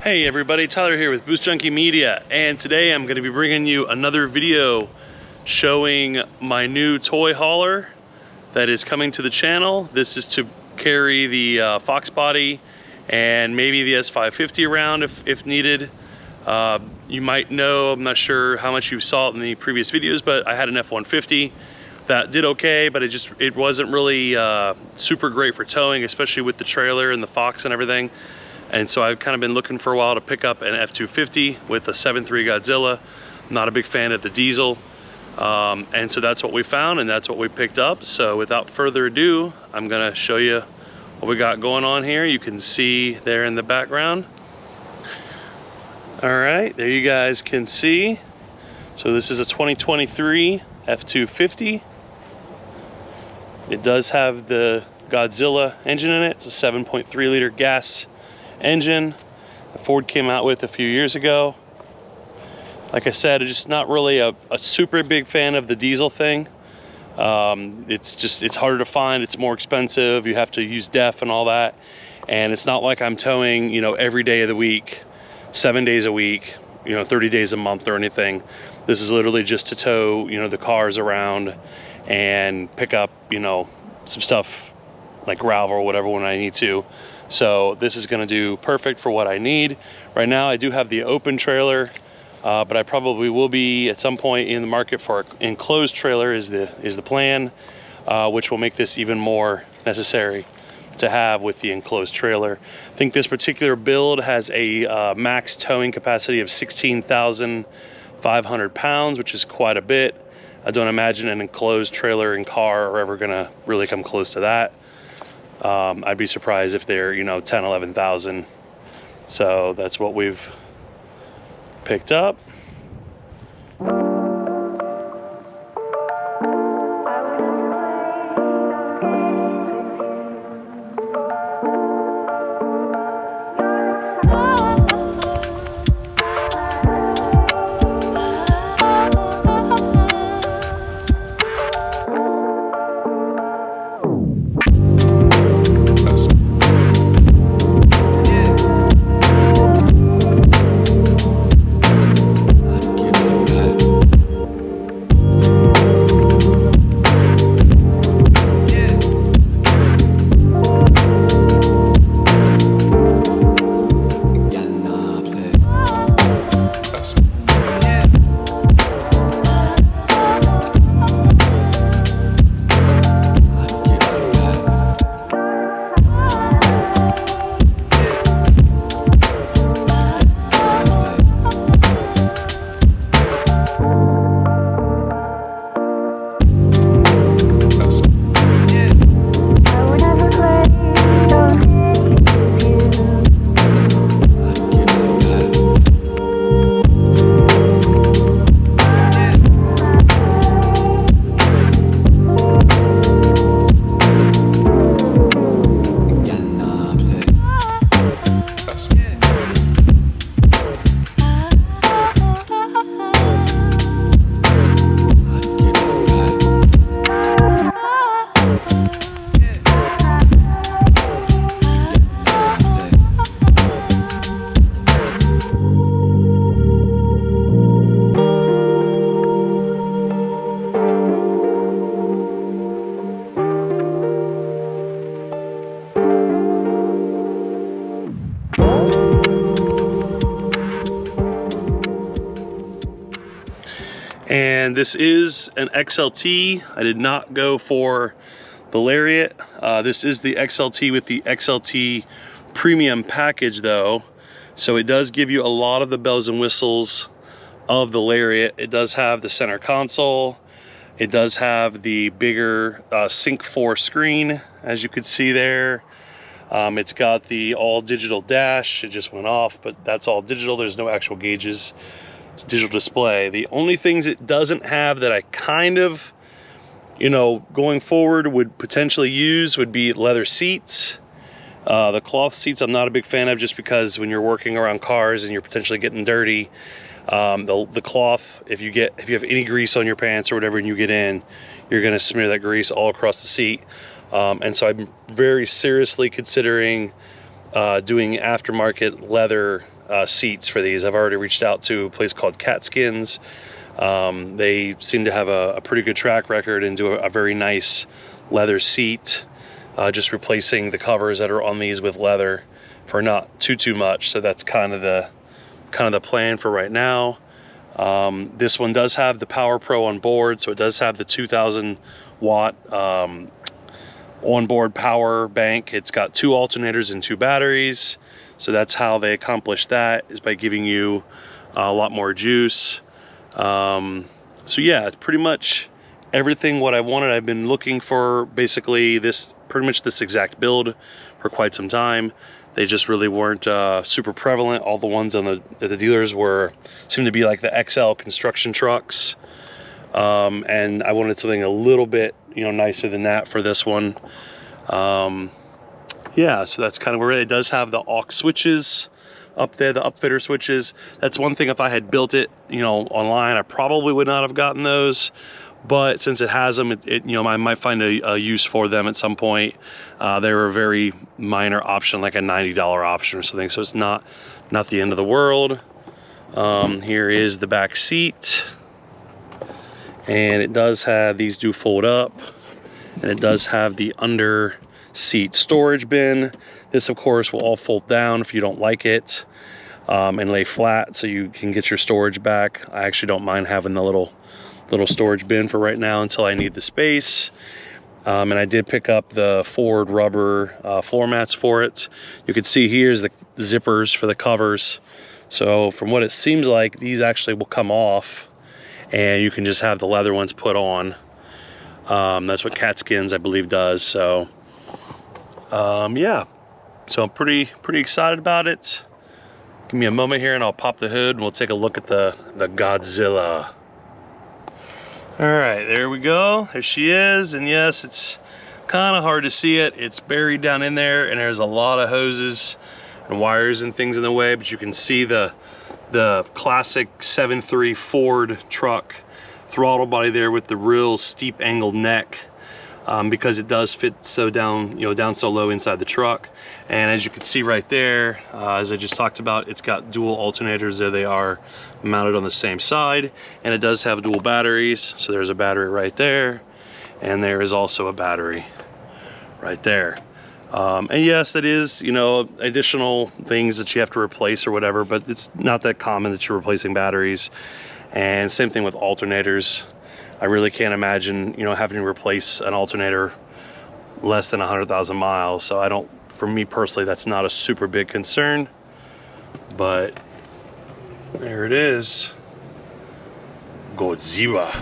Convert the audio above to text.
Hey everybody, Tyler here with Boost Junkie Media, and today I'm going to be bringing you another video showing my new toy hauler that is coming to the channel. This is to carry the Fox body and maybe the S550 around if needed. You might know, I'm not sure how much you saw it in the previous videos, but I had an F-150 that did okay, but it wasn't really super great for towing, especially with the trailer and the Fox and everything. And so I've kind of been looking for a while to pick up an F-250 with a 7.3 Godzilla. I'm not a big fan of the diesel. And so that's what we found and that's what we picked up. So without further ado, I'm gonna show you what we got going on here. You can see there in the background. All right, there you guys can see. So this is a 2023 F-250. It does have the Godzilla engine in it. It's a 7.3 liter gas engine that Ford came out with a few years ago. Like I said, I'm just not really a super big fan of the diesel thing. It's harder to find, it's more expensive, you have to use DEF and all that, and it's not like I'm towing, you know, every day of the week, 7 days a week, you know, 30 days a month or anything. This is literally just to tow, you know, the cars around and pick up, you know, some stuff like gravel or whatever when I need to. So this is gonna do perfect for what I need. Right now I do have the open trailer, but I probably will be at some point in the market for an enclosed trailer is the plan, which will make this even more necessary to have with the enclosed trailer. I think this particular build has a max towing capacity of 16,500 pounds, which is quite a bit. I don't imagine an enclosed trailer and car are ever gonna really come close to that. I'd be surprised if they're, you know, 10, 11,000. So that's what we've picked up. And this is an XLT. I did not go for the Lariat. This is the XLT with the XLT premium package though. So it does give you a lot of the bells and whistles of the Lariat. It does have the center console. It does have the bigger Sync 4 screen, as you could see there. It's got the all digital dash. It just went off, but that's all digital. There's no actual gauges. It's a digital display. The only things it doesn't have that I kind of, you know, going forward would potentially use would be leather seats. The cloth seats I'm not a big fan of, just because when you're working around cars and you're potentially getting dirty, the cloth, if you have any grease on your pants or whatever and you get in, you're gonna smear that grease all across the seat. And so I'm very seriously considering doing aftermarket leather seats for these. I've already reached out to a place called Catskins. They seem to have a pretty good track record and do a very nice leather seat, just replacing the covers that are on these with leather for not too much. So that's kind of the plan for right now. This one does have the Power Pro on board, so it does have the 2,000 watt onboard power bank. It's got 2 alternators and 2 batteries. So that's how they accomplish that, is by giving you a lot more juice. So yeah, it's pretty much everything what I wanted. I've been looking for basically pretty much this exact build for quite some time. They just really weren't super prevalent. All the ones on the dealers seemed to be like the XL construction trucks. And I wanted something a little bit, nicer than that for this one. Yeah, so that's kind of where it does have the aux switches up there, the upfitter switches. That's one thing, if I had built it, online, I probably would not have gotten those. But since it has them, I might find a use for them at some point. They were a very minor option, like a $90 option or something. So it's not the end of the world. Here is the back seat. And it does have, these do fold up. And it does have the under seat storage bin. This, of course, will all fold down if you don't like it, and lay flat so you can get your storage back. I actually don't mind having the little storage bin for right now until I need the space. And I did pick up the Ford rubber floor mats for it. You can see here's the zippers for the covers. So from what it seems like, these actually will come off and you can just have the leather ones put on. That's what Catskins, I believe, does. So yeah, so I'm pretty excited about it. Give me a moment here and I'll pop the hood and we'll take a look at the Godzilla. All right, there we go. There she is. And yes, it's kind of hard to see it. It's buried down in there and there's a lot of hoses and wires and things in the way, but you can see the classic 7.3 Ford truck throttle body there with the real steep angled neck, because it does fit so down, down so low inside the truck. And as you can see right there, as I just talked about, it's got dual alternators. There they are, mounted on the same side, and it does have dual batteries. So there's a battery right there, and there is also a battery right there. And yes, that is, additional things that you have to replace or whatever, but it's not that common that you're replacing batteries. And same thing with alternators. I really can't imagine, having to replace an alternator less than 100,000 miles. So for me personally, that's not a super big concern. But there it is, Godzilla.